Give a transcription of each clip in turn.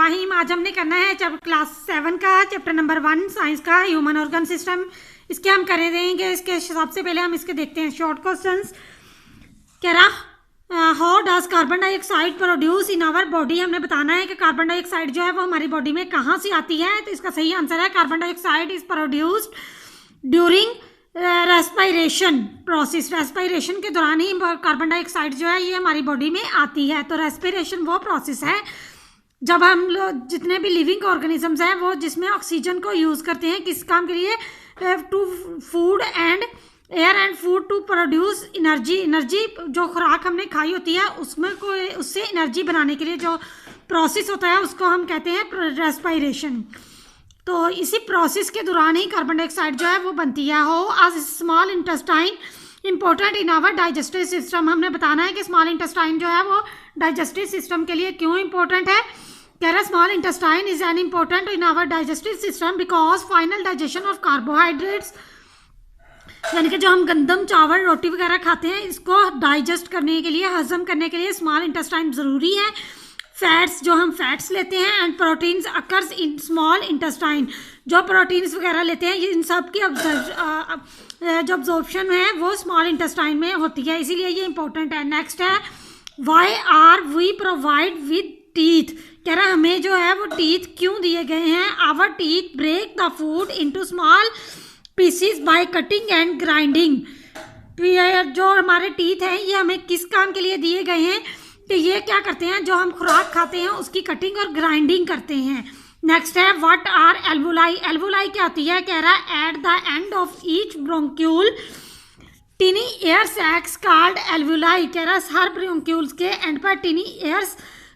वाहिम। आज हमने करना है क्लास 7 का चैप्टर नंबर 1 साइंस का ह्यूमन ऑर्गन सिस्टम। इसके हम कर देंगे। इसके सबसे पहले हम इसके देखते हैं शॉर्ट क्वेश्चंस। कह रहा how does carbon dioxide produce in our body. हमने बताना है कि कार्बन डाइऑक्साइड जो है वो हमारी बॉडी में कहाँ से आती है। तो इसका सही आंसर है carbon dioxide is produced during respiration process. Respiration के दौरान ही कार्बन डाइऑक्साइड जो है ये हमारी बॉडी में आती है। तो रेस्पिरेशन वो प्रोसेस है जब हम लोग जितने भी लिविंग ऑर्गेनिजम्स हैं वो जिसमें ऑक्सीजन को यूज़ करते हैं किस काम के लिए, to food and air and food to produce energy. Energy जो खुराक हमने खाई होती है उसमें कोई उससे एनर्जी बनाने के लिए जो प्रोसेस होता है उसको हम कहते हैं रेस्पिरेशन। तो इसी प्रोसेस के दौरान ही कार्बन डाइऑक्साइड जो है वो बनती है। हो आज small intestine important in our digestive system. हमने बताना है कि स्मॉल इंटेस्टाइन जो है वो डाइजेस्टिव सिस्टम के लिए क्यों इंपॉर्टेंट है। कह रहा small intestine is an important in our digestive system because final digestion of carbohydrates, यानी कि जो हम गंदम चावल रोटी वगैरह खाते हैं इसको डाइजेस्ट करने के लिए, हजम करने के लिए स्मॉल इंटेस्टाइन ज़रूरी है। फैट्स जो हम फैट्स लेते हैं and proteins occurs in small intestine, जो प्रोटीन्स वगैरह लेते हैं इन सब की जो अब्जॉर्प्शन है वो स्मॉल इंटेस्टाइन में होती है, इसीलिए ये इंपॉर्टेंट है। नेक्स्ट है why are we provide with teeth. कह रहा हमें जो है वो टीथ क्यों दिए गए हैं। Our teeth break the food into small pieces by cutting and grinding. जो हमारे टीथ हैं ये हमें किस काम के लिए दिए गए हैं कि ये क्या करते हैं, जो हम खुराक खाते हैं उसकी कटिंग और ग्राइंडिंग करते हैं। नेक्स्ट है व्हाट आर एल्वुलाई। एल्वुलाई क्या होती है। कह रहा at the end of each bronchiole टिनी air sacs called alveoli. कह रहा हर ब्रोंक्यूल्स के एंड पर टिनी एयर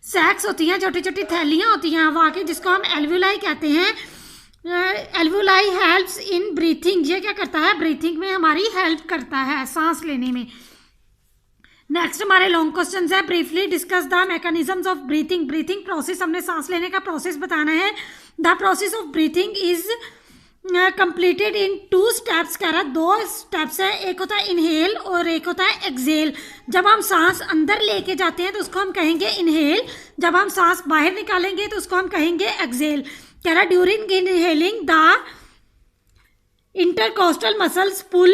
सैक्स होती हैं, छोटी छोटी थैलियाँ होती हैं हवा की, जिसको हम एल्वुलाई कहते हैं। Alveoli helps in breathing. ये क्या करता है, ब्रीथिंग में हमारी हेल्प करता है, सांस लेने में। नेक्स्ट हमारे लॉन्ग क्वेश्चन है briefly discuss the mechanisms of breathing. Breathing process, हमने सांस लेने का प्रोसेस बताना है। The process of breathing is completed in 2 steps. कह रहा 2 स्टेप्स है, एक होता है इनहेल और एक होता है एक्सेल। जब हम सांस अंदर लेके जाते हैं तो उसको हम कहेंगे इनहेल, जब हम सांस बाहर निकालेंगे तो उसको हम कहेंगे एक्सेल। कह रहा during inhaling the intercostal muscles pull,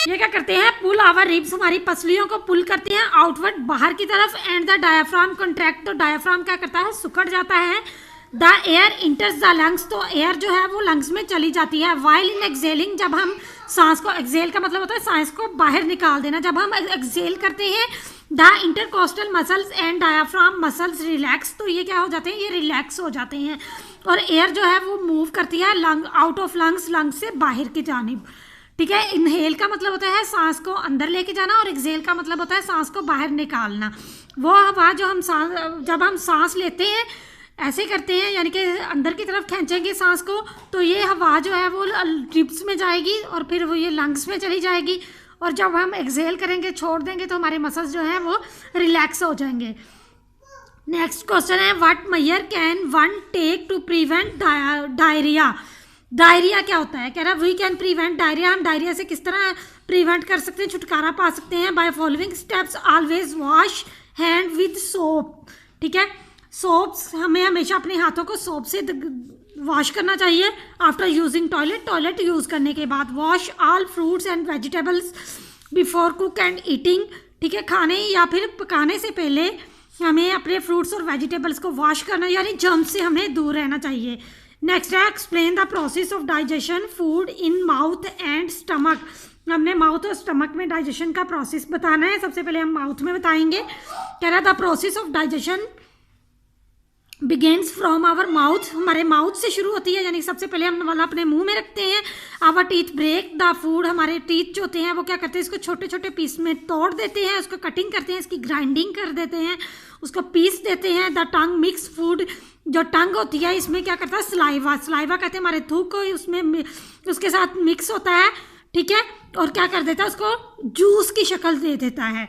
ये क्या करते हैं, पुल आवर रिब्स, हमारी पसलियों को पुल करते हैं आउटवर्ड बाहर की तरफ। एंड द डायाफ्राम कंट्रैक्ट, तो डायाफ्राम क्या करता है, सिकुड़ जाता है। द एयर इंटर्स द लंग्स, तो एयर जो है वो लंग्स में चली जाती है। वाइल इन एक्सेलिंग, जब हम सांस को, एक्सेल का मतलब होता है सांस को बाहर निकाल देना। जब हम एक्सेल करते हैं the intercostal muscles and diaphragm muscles relax, तो ये क्या हो जाते हैं, ये रिलैक्स हो जाते हैं और एयर जो है वो मूव करती है lung out of lungs, lungs से बाहर की जानिब। ठीक है, इनहेल का मतलब होता है सांस को अंदर लेके जाना और एक्सेल का मतलब होता है सांस को बाहर निकालना। वो हवा जो हम जब हम सांस लेते हैं ऐसे करते हैं, यानी कि अंदर की तरफ खींचेंगे सांस को, तो ये हवा जो है वो रिब्स में जाएगी और फिर वो ये लंग्स में चली जाएगी। और जब हम एक्सेल करेंगे, छोड़ देंगे, तो हमारे मसल्स जो हैं वो रिलैक्स हो जाएंगे। नेक्स्ट क्वेश्चन है what measure can one take to prevent diarrhoea. Diarrhoea क्या होता है। कह रहा वी कैन प्रिवेंट डायरिया। हम डायरिया से किस तरह प्रिवेंट कर सकते हैं, छुटकारा पा सकते हैं। By following steps always wash hand with soap. ठीक है, सोप्स, हमें हमेशा अपने हाथों को सोप से वॉश करना चाहिए। After using toilet, toilet use करने के बाद। Wash all fruits and vegetables before cook and eating. ठीक है, खाने या फिर पकाने से पहले हमें अपने फ्रूट्स और वेजिटेबल्स को वॉश करना, यानी जर्म्स से हमें दूर रहना चाहिए। नेक्स्ट है explain the process of digestion food in mouth and stomach. हमने माउथ और स्टमक में डाइजेशन का प्रोसेस बताना है। सबसे पहले हम माउथ में बताएंगे। कह रहा the process of digestion begins from our mouth, हमारे माउथ से शुरू होती है, यानी सबसे पहले हम वाला अपने मुंह में रखते हैं। Our teeth break the food, हमारे टीथ जो होते हैं वो क्या करते हैं, इसको छोटे छोटे पीस में तोड़ देते हैं, उसको कटिंग करते हैं, इसकी ग्राइंडिंग कर देते हैं, उसको पीस देते हैं। द टंग मिक्स फूड, जो टंग होती है इसमें क्या करता है, सलाइवा, सलाइवा कहते हैं हमारे थूक को, उसमें उसके साथ मिक्स होता है। ठीक है, और क्या कर देता है, उसको जूस की शक्ल दे देता है।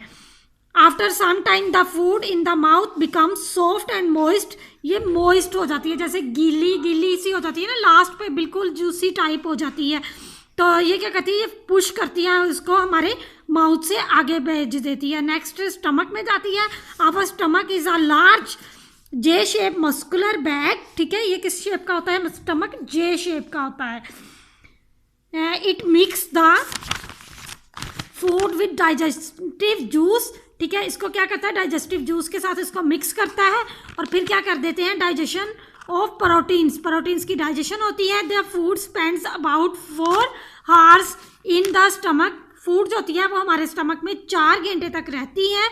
After some time the food in the mouth becomes soft and moist, ये मॉइस्ट हो जाती है, जैसे गीली गीली सी हो जाती है ना, लास्ट पे बिल्कुल जूसी टाइप हो जाती है। तो ये क्या करती है, ये पुश करती है उसको हमारे माउथ से आगे भेज देती है। नेक्स्ट स्टमक में जाती है। Our stomach is a large J shape muscular bag, ठीक है, ये किस शेप का होता है? स्टमक जे शेप का होता है। It mix the food with digestive juice, ठीक है, इसको क्या करता है? डाइजेस्टिव जूस के साथ इसको मिक्स करता है और फिर क्या कर देते हैं? डाइजेशन ऑफ प्रोटीन्स, प्रोटीन्स की डाइजेशन होती है। The food spends about 4 hours in the stomach, food जो होती है वो हमारे स्टमक में 4 घंटे तक रहती है।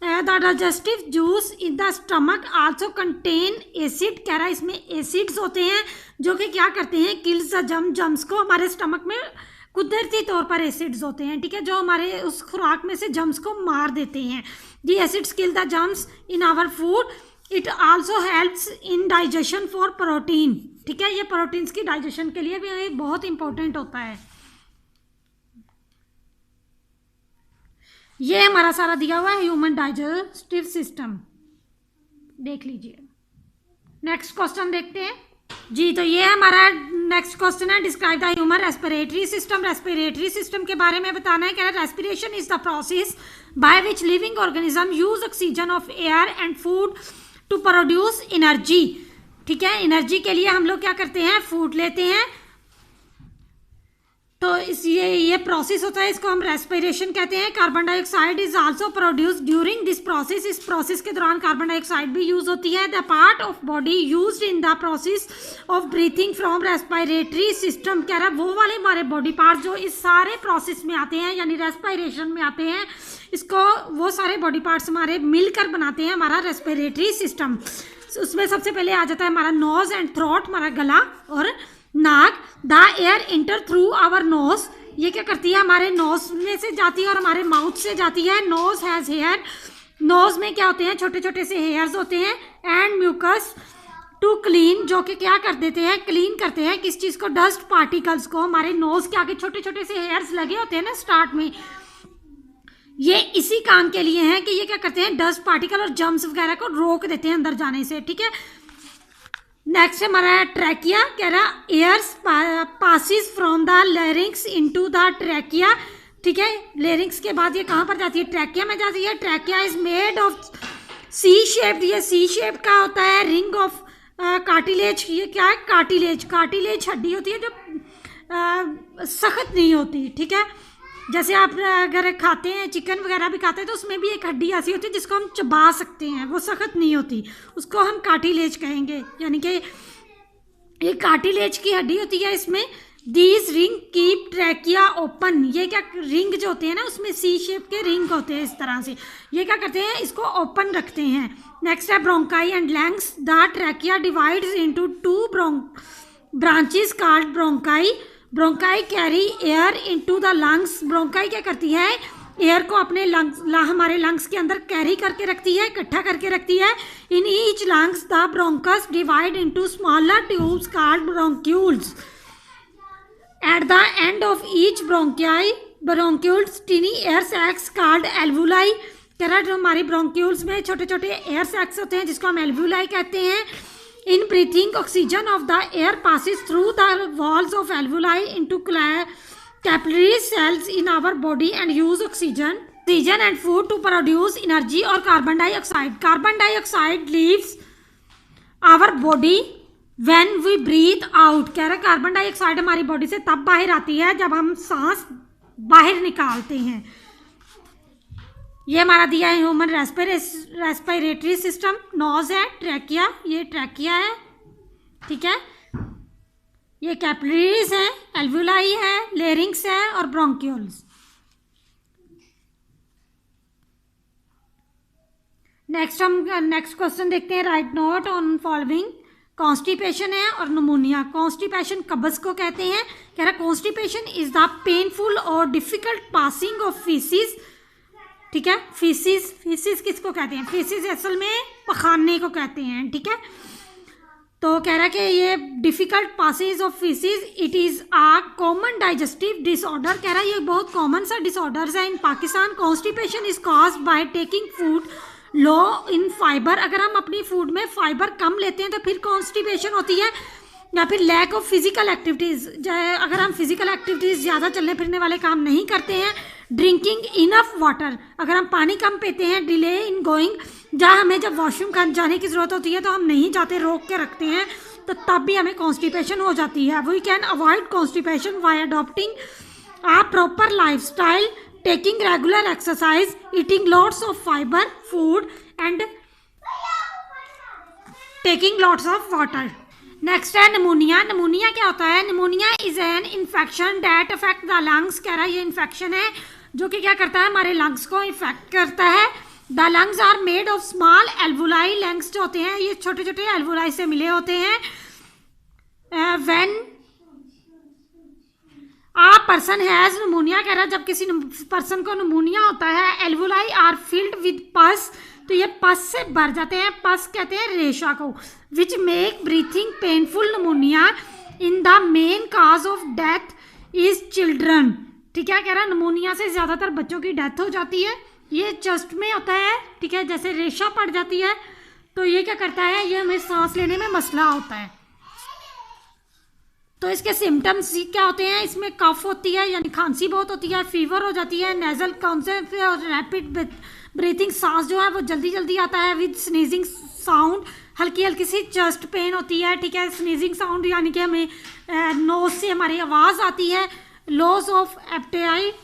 The digestive juice in the stomach also contain acid, कह रहा है इसमें एसिड्स होते हैं जो कि क्या करते हैं? किल्स द जम्स को, हमारे स्टमक में कुदरती तौर पर एसिड्स होते हैं, ठीक है, जो हमारे उस खुराक में से जम्स को मार देते हैं। The acids kill the germs in our food, it also helps in digestion for protein, ठीक है, ये प्रोटीन्स की डाइजेशन के लिए भी बहुत इंपॉर्टेंट होता है। ये हमारा सारा दिया हुआ है ह्यूमन डाइजेस्टिव सिस्टम, देख लीजिए। नेक्स्ट क्वेश्चन देखते हैं जी। तो ये हमारा नेक्स्ट क्वेश्चन है, describe the human respiratory system. Respiratory system के बारे में बताना है। कह रहा है respiration is the process by which living organism use oxygen of air and food to produce energy, ठीक है, एनर्जी के लिए हम लोग क्या करते हैं? फूड लेते हैं, तो इस ये प्रोसेस होता है, इसको हम रेस्पिरेशन कहते हैं। Carbon dioxide is also produce during this process, इस प्रोसेस के दौरान कार्बन डाइऑक्साइड भी यूज होती है। The part of body used in the process of breathing from respiratory system, कह रहा है वो वाले हमारे बॉडी पार्ट जो इस सारे प्रोसेस में आते हैं, यानी रेस्पिरेशन में आते हैं, इसको वो सारे बॉडी पार्ट्स हमारे मिलकर बनाते हैं हमारा रेस्पिरेटरी सिस्टम। उसमें सबसे पहले आ जाता है हमारा नोज एंड थ्रोट, हमारा गला और नाक। The air enter through our nose, ये क्या करती है? हमारे नोज में से जाती है और हमारे माउथ से जाती है। नोज हैज हेयर, नोज में क्या होते हैं? छोटे छोटे से हेयर्स होते हैं। एंड म्यूकस टू क्लीन, जो कि क्या कर देते हैं? क्लीन करते हैं किस चीज़ को? डस्ट पार्टिकल्स को। हमारे नोज के आगे छोटे छोटे से हेयर्स लगे होते हैं ना स्टार्ट में, ये इसी काम के लिए हैं कि ये क्या करते हैं? डस्ट पार्टिकल और जर्म्स वगैरह को रोक देते हैं अंदर जाने से, ठीक है। नेक्स्ट हमारा ट्रैकिया, कह रहा airs passes from the larynx into the trachea, ठीक है, लेरिंग्स के बाद ये कहाँ पर जाती है? ट्रैकिया में जाती है। Trachea is made of C shape, ये सी शेप का होता है। रिंग ऑफ कार्टिलेज, ये क्या है? कार्टिलेज, कार्टिलेज हड्डी होती है जो सख्त नहीं होती, ठीक है। जैसे आप अगर खाते हैं, चिकन वगैरह भी खाते हैं, तो उसमें भी एक हड्डी ऐसी होती है जिसको हम चबा सकते हैं, वो सख्त नहीं होती, उसको हम कार्टिलेज कहेंगे, यानी कि ये कार्टिलेज की हड्डी होती है इसमें। These ring keep trachea open, ये क्या रिंग जो होते हैं ना, उसमें सी शेप के रिंग होते हैं इस तरह से, ये क्या करते हैं? इसको ओपन रखते हैं। नेक्स्ट है bronchi and lungs. The trachea divides into 2 branches called bronchi. Bronchi carry air into the lungs, bronchi क्या करती है? एयर को अपने लंग्स, हमारे लंग्स के अंदर कैरी करके रखती है, इकट्ठा करके रखती है। In each lungs the bronchus divide into smaller tubes called bronchioles. At the end of each bronchioles टिनी air sacs called alveoli, कह रहा है जो हमारी ब्रोंक्यूल्स में छोटे छोटे एयर सैक्स होते हैं जिसको हम एल्वुलाई कहते हैं। In breathing, oxygen of the air passes through the walls of alveoli into capillary cells in our body and use oxygen and food to produce energy or carbon dioxide. Carbon dioxide leaves our body when we breathe out. कह रहा है carbon dioxide हमारी body से तब बाहर आती है जब हम सांस बाहर निकालते हैं। ये हमारा दिया है ह्यूमन रेस्पिरेटरी सिस्टम। नोज है, ट्रैकिया, ये ट्रैकिया है, ठीक है, ये कैपिलरीज है, एल्वुलाई है, लेरिंग्स है और ब्रोंक्यूल्स। नेक्स्ट क्वेश्चन देखते हैं। Right note on following. Constipation है और निमोनिया। कॉन्स्टिपेशन कब्ज को कहते हैं। कह रहा कॉन्स्टिपेशन इज द पेनफुल और डिफिकल्ट पासिंग ऑफ फीसिस, ठीक है। फीसिस किसको कहते हैं? फीसिस असल में पखाने को कहते हैं, ठीक है। तो कह रहा है कि ये difficult passage of faeces, it is a common digestive disorder. कह रहा है ये बहुत कॉमन सा डिसऑर्डर्स है in Pakistan. Constipation is caused by taking food low in fibre. अगर हम अपनी फूड में फाइबर कम लेते हैं तो फिर कॉन्स्टिपेशन होती है, या फिर लैक ऑफ फिजिकल एक्टिविटीज़, अगर हम फिजिकल एक्टिविटीज़ ज़्यादा चलने फिरने वाले काम नहीं करते हैं, ड्रिंकिंग इनफ वाटर, अगर हम पानी कम पीते हैं, डिले इन गोइंग, जहाँ हमें जब वॉशरूम जाने की ज़रूरत होती है तो हम नहीं जाते, रोक के रखते हैं, तो तब भी हमें कॉन्स्टिपेशन हो जाती है। We can avoid constipation by adopting a proper lifestyle, taking regular exercise, eating lots of fibre food and taking lots of water. Next है निमोनिया। निमोनिया क्या होता है? Pneumonia is an infection that affect the lungs. कह रहा है ये infection है जो कि क्या करता है, हमारे लंग्स को इफेक्ट करता है। The lungs are made of small alveoli. Lungs जो होते हैं ये छोटे छोटे एल्वुलाई से मिले होते हैं। When uh person has pneumonia, कह रहा है जब किसी पर्सन को निमोनिया होता है, एल्वुलाई आर फिल्ड विद पस, तो ये पस से भर जाते हैं। पस कहते हैं रेशा को। Which make breathing painful. Pneumonia in the main cause of death is children. ठीक है, कह रहा है निमोनिया से ज़्यादातर बच्चों की डेथ हो जाती है। ये चेस्ट में होता है, ठीक है, जैसे रेशा पड़ जाती है तो ये क्या करता है, ये हमें सांस लेने में मसला होता है। तो इसके सिम्टम्स क्या होते हैं? इसमें कफ होती है यानी खांसी बहुत होती है, फीवर हो जाती है, नेजल कॉन्सेप्ट और रैपिड ब्रीथिंग, सांस जो है वो जल्दी जल्दी आता है, विद स्नीजिंग साउंड, हल्की हल्की सी चेस्ट पेन होती है। ठीक है, स्नीजिंग साउंड यानी कि हमें नोज से हमारी आवाज़ आती है। Loss of appetite